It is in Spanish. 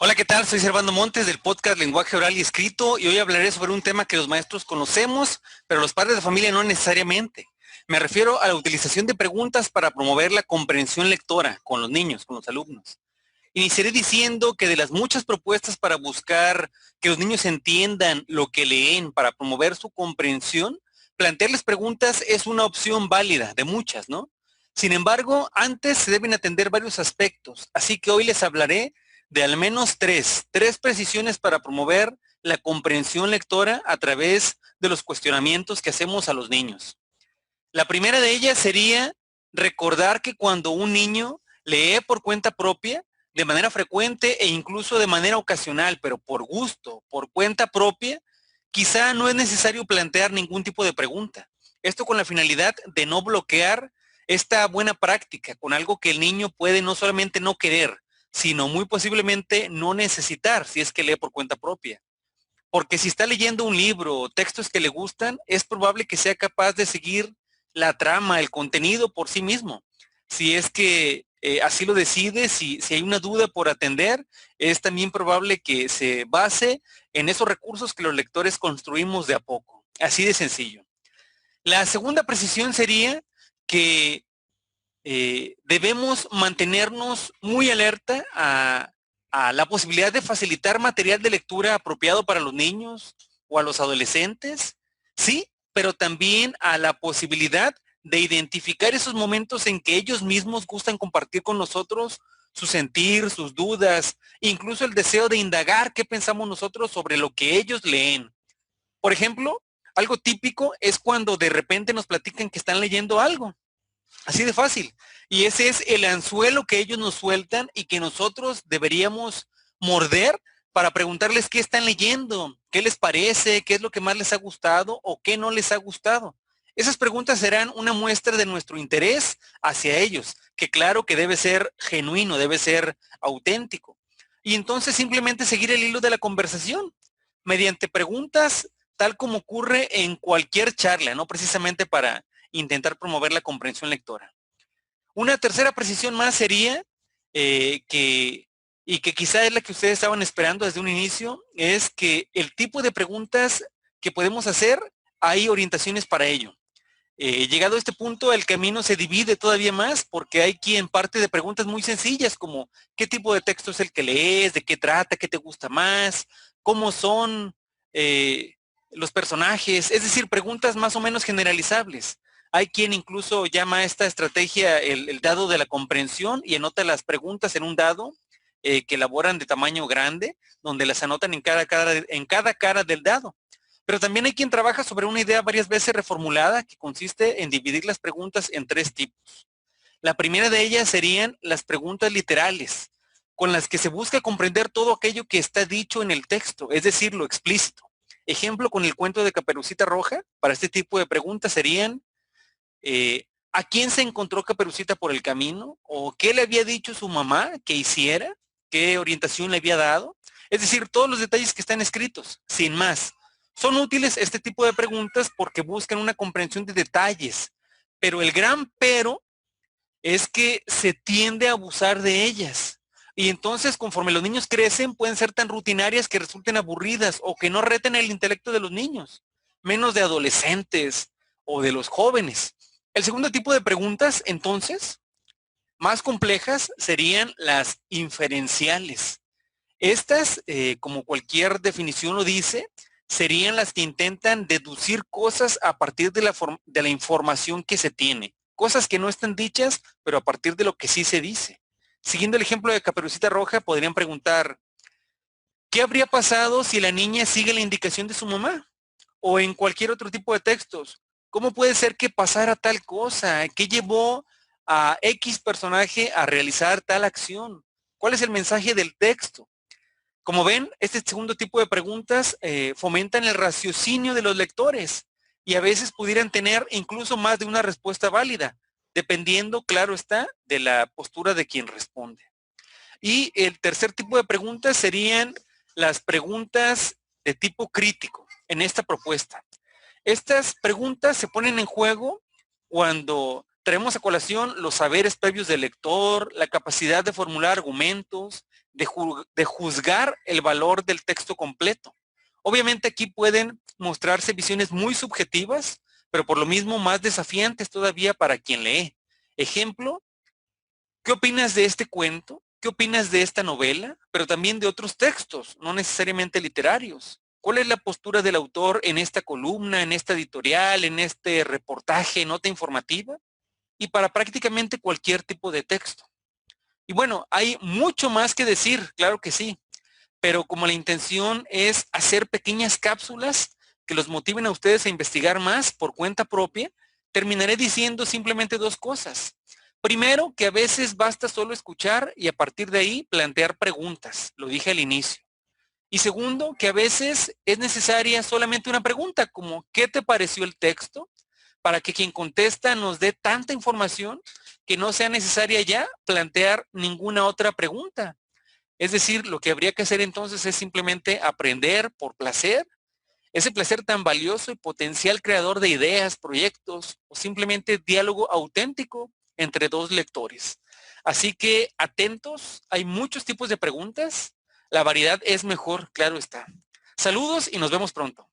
Hola, ¿qué tal? Soy Servando Montes del podcast Lenguaje Oral y Escrito y hoy hablaré sobre un tema que los maestros conocemos, pero los padres de familia no necesariamente. Me refiero a la utilización de preguntas para promover la comprensión lectora con los niños, con los alumnos. Iniciaré diciendo que de las muchas propuestas para buscar que los niños entiendan lo que leen para promover su comprensión, plantearles preguntas es una opción válida, de muchas, ¿no? Sin embargo, antes se deben atender varios aspectos, así que hoy les hablaré de al menos tres precisiones para promover la comprensión lectora a través de los cuestionamientos que hacemos a los niños. La primera de ellas sería recordar que cuando un niño lee por cuenta propia, de manera frecuente e incluso de manera ocasional, pero por gusto, por cuenta propia, quizá no es necesario plantear ningún tipo de pregunta. Esto con la finalidad de no bloquear esta buena práctica con algo que el niño puede no solamente no querer, sino muy posiblemente no necesitar si es que lee por cuenta propia. Porque si está leyendo un libro o textos que le gustan, es probable que sea capaz de seguir la trama, el contenido por sí mismo. Si es que así lo decide, si hay una duda por atender, es también probable que se base en esos recursos que los lectores construimos de a poco. Así de sencillo. La segunda precisión sería que debemos mantenernos muy alerta a la posibilidad de facilitar material de lectura apropiado para los niños o a los adolescentes, sí, pero también a la posibilidad de identificar esos momentos en que ellos mismos gustan compartir con nosotros su sentir, sus dudas, incluso el deseo de indagar qué pensamos nosotros sobre lo que ellos leen. Por ejemplo, algo típico es cuando de repente nos platican que están leyendo algo. Así de fácil. Y ese es el anzuelo que ellos nos sueltan y que nosotros deberíamos morder para preguntarles qué están leyendo, qué les parece, qué es lo que más les ha gustado o qué no les ha gustado. Esas preguntas serán una muestra de nuestro interés hacia ellos, que claro que debe ser genuino, debe ser auténtico. Y entonces simplemente seguir el hilo de la conversación mediante preguntas tal como ocurre en cualquier charla, no precisamente para intentar promover la comprensión lectora. Una tercera precisión más sería y que quizá es la que ustedes estaban esperando desde un inicio, es que el tipo de preguntas que podemos hacer, hay orientaciones para ello. Llegado a este punto, el camino se divide todavía más porque hay quien parte de preguntas muy sencillas como ¿qué tipo de texto es el que lees? ¿De qué trata? ¿Qué te gusta más? ¿Cómo son eh, los personajes? Es decir, preguntas más o menos generalizables. Hay quien incluso llama a esta estrategia el dado de la comprensión y anota las preguntas en un dado que elaboran de tamaño grande, donde las anotan en cada cara del dado. Pero también hay quien trabaja sobre una idea varias veces reformulada que consiste en dividir las preguntas en tres tipos. La primera de ellas serían las preguntas literales, con las que se busca comprender todo aquello que está dicho en el texto, es decir, lo explícito. Ejemplo con el cuento de Caperucita Roja, para este tipo de preguntas serían, ¿a quién se encontró Caperucita por el camino? ¿O qué le había dicho su mamá que hiciera? ¿Qué orientación le había dado? Es decir, todos los detalles que están escritos, sin más. Son útiles este tipo de preguntas porque buscan una comprensión de detalles, pero el gran pero es que se tiende a abusar de ellas. Y entonces, conforme los niños crecen, pueden ser tan rutinarias que resulten aburridas o que no reten el intelecto de los niños, menos de adolescentes o de los jóvenes. El segundo tipo de preguntas, entonces, más complejas, serían las inferenciales. Estas, como cualquier definición lo dice, serían las que intentan deducir cosas a partir de la información que se tiene. Cosas que no están dichas, pero a partir de lo que sí se dice. Siguiendo el ejemplo de Caperucita Roja, podrían preguntar, ¿qué habría pasado si la niña sigue la indicación de su mamá? O en cualquier otro tipo de textos. ¿Cómo puede ser que pasara tal cosa? ¿Qué llevó a X personaje a realizar tal acción? ¿Cuál es el mensaje del texto? Como ven, este segundo tipo de preguntas fomentan el raciocinio de los lectores y a veces pudieran tener incluso más de una respuesta válida, dependiendo, claro está, de la postura de quien responde. Y el tercer tipo de preguntas serían las preguntas de tipo crítico en esta propuesta. Estas preguntas se ponen en juego cuando Traemos a colación los saberes previos del lector, la capacidad de formular argumentos, de juzgar el valor del texto completo. Obviamente aquí pueden mostrarse visiones muy subjetivas, pero por lo mismo más desafiantes todavía para quien lee. Ejemplo, ¿qué opinas de este cuento? ¿Qué opinas de esta novela? Pero también de otros textos, no necesariamente literarios. ¿Cuál es la postura del autor en esta columna, en esta editorial, en este reportaje, nota informativa? Y para prácticamente cualquier tipo de texto. Y bueno, hay mucho más que decir, claro que sí, pero como la intención es hacer pequeñas cápsulas que los motiven a ustedes a investigar más por cuenta propia, terminaré diciendo simplemente dos cosas. Primero, que a veces basta solo escuchar y a partir de ahí plantear preguntas, lo dije al inicio. Y segundo, que a veces es necesaria solamente una pregunta, como ¿qué te pareció el texto? Para que quien contesta nos dé tanta información que no sea necesaria ya plantear ninguna otra pregunta. Es decir, lo que habría que hacer entonces es simplemente aprender por placer, ese placer tan valioso y potencial creador de ideas, proyectos o simplemente diálogo auténtico entre dos lectores. Así que atentos, hay muchos tipos de preguntas, la variedad es mejor, claro está. Saludos y nos vemos pronto.